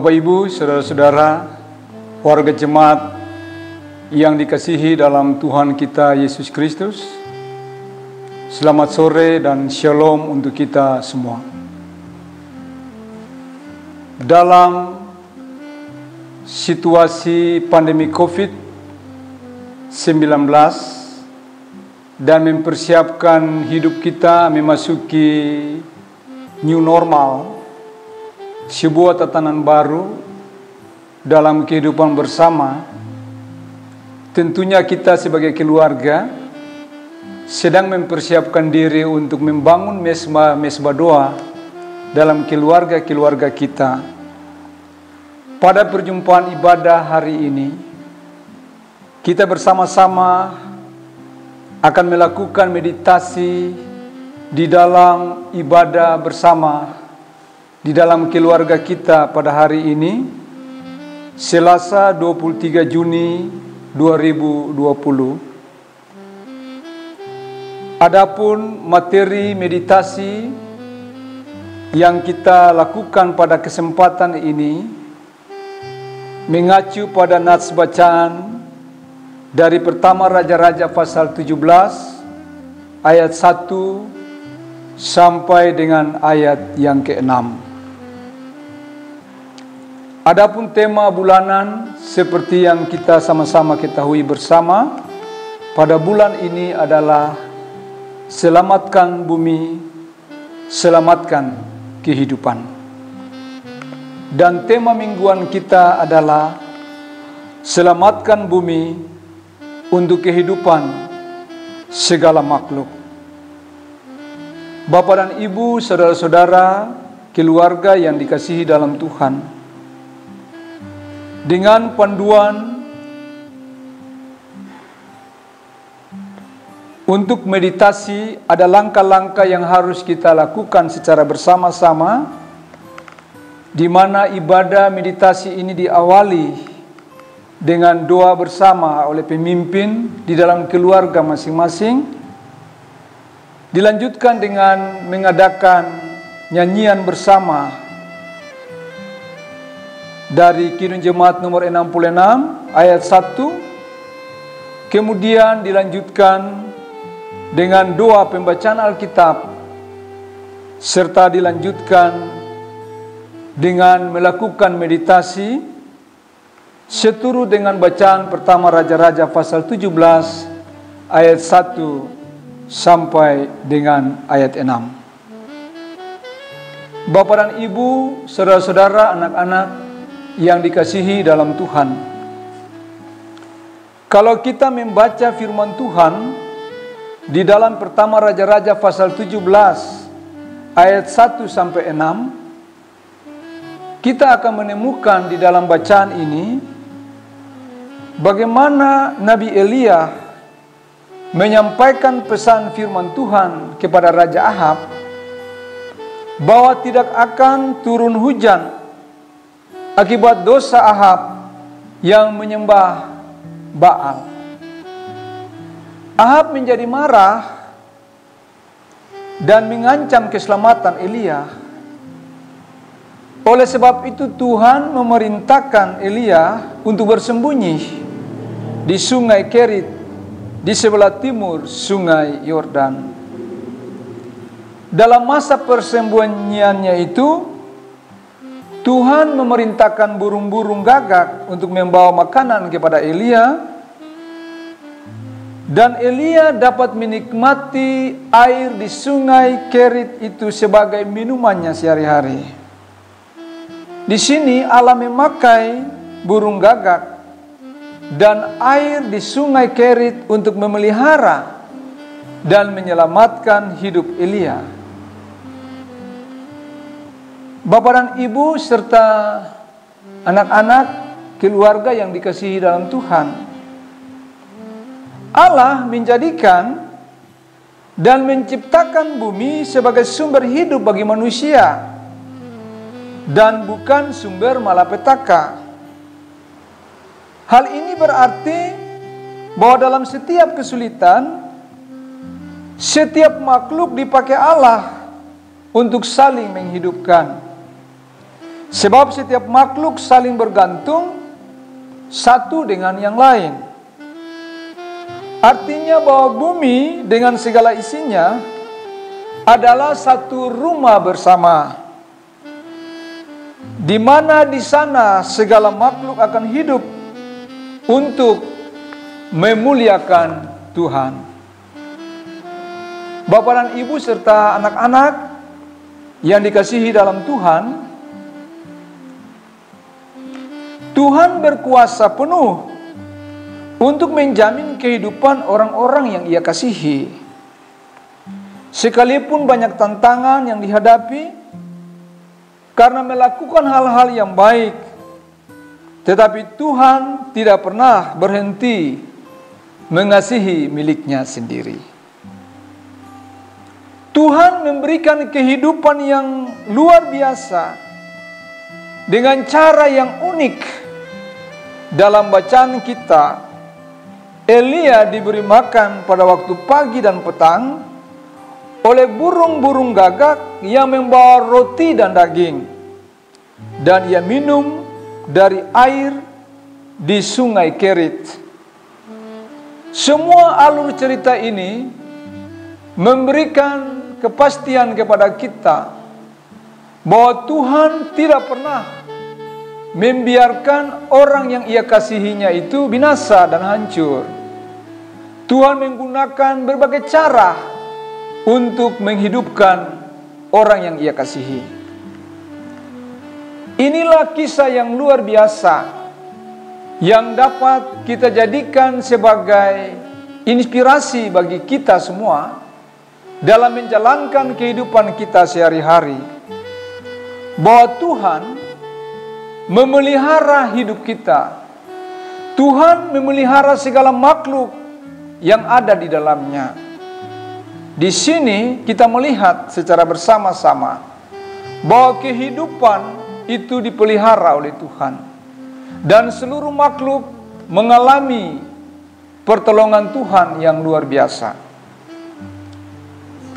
Bapak Ibu, saudara-saudara, warga jemaat yang dikasihi dalam Tuhan kita Yesus Kristus, selamat sore dan shalom untuk kita semua. Dalam situasi pandemi COVID-19 dan mempersiapkan hidup kita memasuki new normal, sebuah tatanan baru dalam kehidupan bersama, tentunya kita sebagai keluarga sedang mempersiapkan diri untuk membangun mesbah doa dalam keluarga-keluarga kita. Pada perjumpaan ibadah hari ini, kita bersama-sama akan melakukan meditasi di dalam ibadah bersama di dalam keluarga kita pada hari ini, Selasa 23 Juni 2020. Adapun materi meditasi yang kita lakukan pada kesempatan ini mengacu pada nats bacaan dari pertama Raja-Raja pasal 17 ayat 1 sampai dengan ayat yang ke-6. Adapun tema bulanan seperti yang kita sama-sama ketahui bersama pada bulan ini adalah selamatkan bumi, selamatkan kehidupan. Dan tema mingguan kita adalah selamatkan bumi untuk kehidupan segala makhluk. Bapak dan Ibu, saudara-saudara, keluarga yang dikasihi dalam Tuhan, dengan panduan untuk meditasi, ada langkah-langkah yang harus kita lakukan secara bersama-sama, di mana ibadah meditasi ini diawali dengan doa bersama oleh pemimpin di dalam keluarga masing-masing, dilanjutkan dengan mengadakan nyanyian bersama dari Kidung Jemaat nomor 66 ayat 1, kemudian dilanjutkan dengan doa pembacaan Alkitab, serta dilanjutkan dengan melakukan meditasi seturut dengan bacaan pertama Raja-Raja pasal 17 ayat 1 sampai dengan ayat 6. Bapak dan Ibu, saudara-saudara, anak-anak yang dikasihi dalam Tuhan, kalau kita membaca firman Tuhan di dalam pertama Raja-Raja pasal 17 ayat 1 sampai 6, kita akan menemukan di dalam bacaan ini bagaimana Nabi Elia menyampaikan pesan firman Tuhan kepada Raja Ahab bahwa tidak akan turun hujan akibat dosa Ahab yang menyembah Baal. Ahab menjadi marah dan mengancam keselamatan Elia. Oleh sebab itu Tuhan memerintahkan Elia untuk bersembunyi di sungai Kerit di sebelah timur sungai Yordan. Dalam masa persembunyiannya itu, Tuhan memerintahkan burung-burung gagak untuk membawa makanan kepada Elia, dan Elia dapat menikmati air di sungai Kerit itu sebagai minumannya sehari-hari. Di sini Allah memakai burung gagak dan air di sungai Kerit untuk memelihara dan menyelamatkan hidup Elia. Bapak dan Ibu serta anak-anak keluarga yang dikasihi dalam Tuhan, Allah menjadikan dan menciptakan bumi sebagai sumber hidup bagi manusia dan bukan sumber malapetaka. Hal ini berarti bahwa dalam setiap kesulitan, setiap makhluk dipakai Allah untuk saling menghidupkan. Sebab setiap makhluk saling bergantung satu dengan yang lain. Artinya bahwa bumi dengan segala isinya adalah satu rumah bersama, di mana di sana segala makhluk akan hidup untuk memuliakan Tuhan. Bapak dan Ibu serta anak-anak yang dikasihi dalam Tuhan, Tuhan berkuasa penuh untuk menjamin kehidupan orang-orang yang Ia kasihi. Sekalipun banyak tantangan yang dihadapi karena melakukan hal-hal yang baik, tetapi Tuhan tidak pernah berhenti mengasihi miliknya sendiri. Tuhan memberikan kehidupan yang luar biasa dengan cara yang unik. Dalam bacaan kita, Elia diberi makan pada waktu pagi dan petang oleh burung-burung gagak yang membawa roti dan daging, dan ia minum dari air di sungai Kerit. Semua alur cerita ini memberikan kepastian kepada kita bahwa Tuhan tidak pernah membiarkan orang yang Ia kasihinya itu binasa dan hancur. Tuhan menggunakan berbagai cara untuk menghidupkan orang yang Ia kasihi. Inilah kisah yang luar biasa yang dapat kita jadikan sebagai inspirasi bagi kita semua dalam menjalankan kehidupan kita sehari-hari. Bahwa Tuhan memelihara hidup kita. Tuhan memelihara segala makhluk yang ada di dalamnya. Di sini kita melihat secara bersama-sama bahwa kehidupan itu dipelihara oleh Tuhan, dan seluruh makhluk mengalami pertolongan Tuhan yang luar biasa.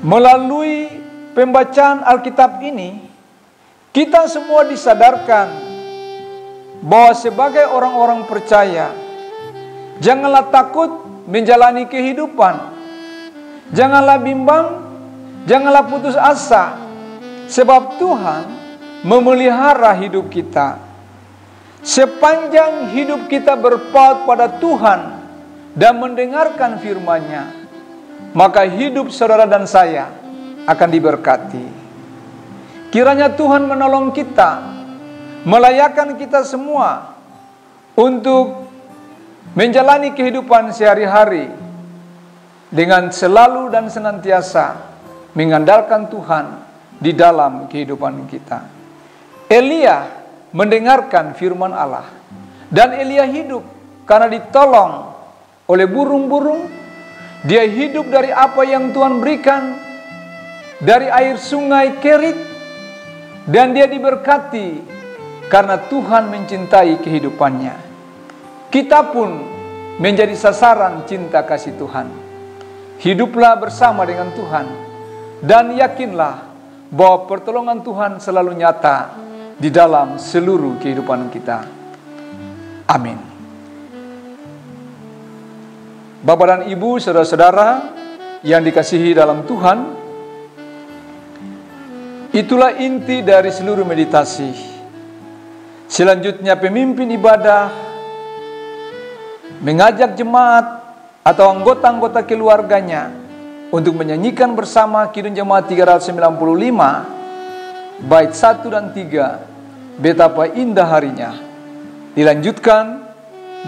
Melalui pembacaan Alkitab ini, kita semua disadarkan bahwa sebagai orang-orang percaya, janganlah takut menjalani kehidupan. Janganlah bimbang, janganlah putus asa, sebab Tuhan memelihara hidup kita. Sepanjang hidup kita berpaut pada Tuhan dan mendengarkan firman-Nya, maka hidup saudara dan saya akan diberkati. Kiranya Tuhan menolong kita, melayakkan kita semua untuk menjalani kehidupan sehari-hari dengan selalu dan senantiasa mengandalkan Tuhan di dalam kehidupan kita. Elia mendengarkan firman Allah, dan Elia hidup karena ditolong oleh burung-burung. Dia hidup dari apa yang Tuhan berikan dari air sungai Kerit, dan dia diberkati karena Tuhan mencintai kehidupannya. Kita pun menjadi sasaran cinta kasih Tuhan. Hiduplah bersama dengan Tuhan, dan yakinlah bahwa pertolongan Tuhan selalu nyata di dalam seluruh kehidupan kita. Amin. Bapak dan Ibu, saudara-saudara yang dikasihi dalam Tuhan, itulah inti dari seluruh meditasi. Selanjutnya pemimpin ibadah mengajak jemaat atau anggota-anggota keluarganya untuk menyanyikan bersama Kidung Jemaat 395 bait 1 dan 3, Betapa Indah Harinya. Dilanjutkan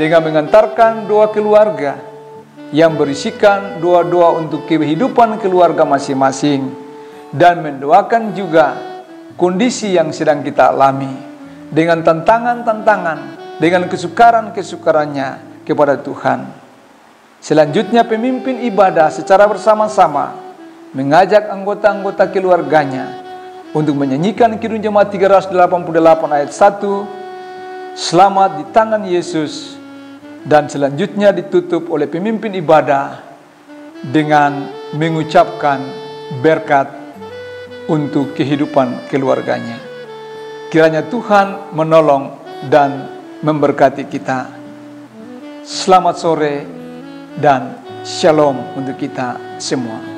dengan mengantarkan doa keluarga yang berisikan doa-doa untuk kehidupan keluarga masing-masing, dan mendoakan juga kondisi yang sedang kita alami dengan tantangan-tantangan, dengan kesukaran-kesukarannya kepada Tuhan. Selanjutnya pemimpin ibadah secara bersama-sama mengajak anggota-anggota keluarganya untuk menyanyikan Kidung Jemaat 388 ayat 1, Selamat di Tangan Yesus, dan selanjutnya ditutup oleh pemimpin ibadah dengan mengucapkan berkat untuk kehidupan keluarganya. Kiranya Tuhan menolong dan memberkati kita. Selamat sore dan shalom untuk kita semua.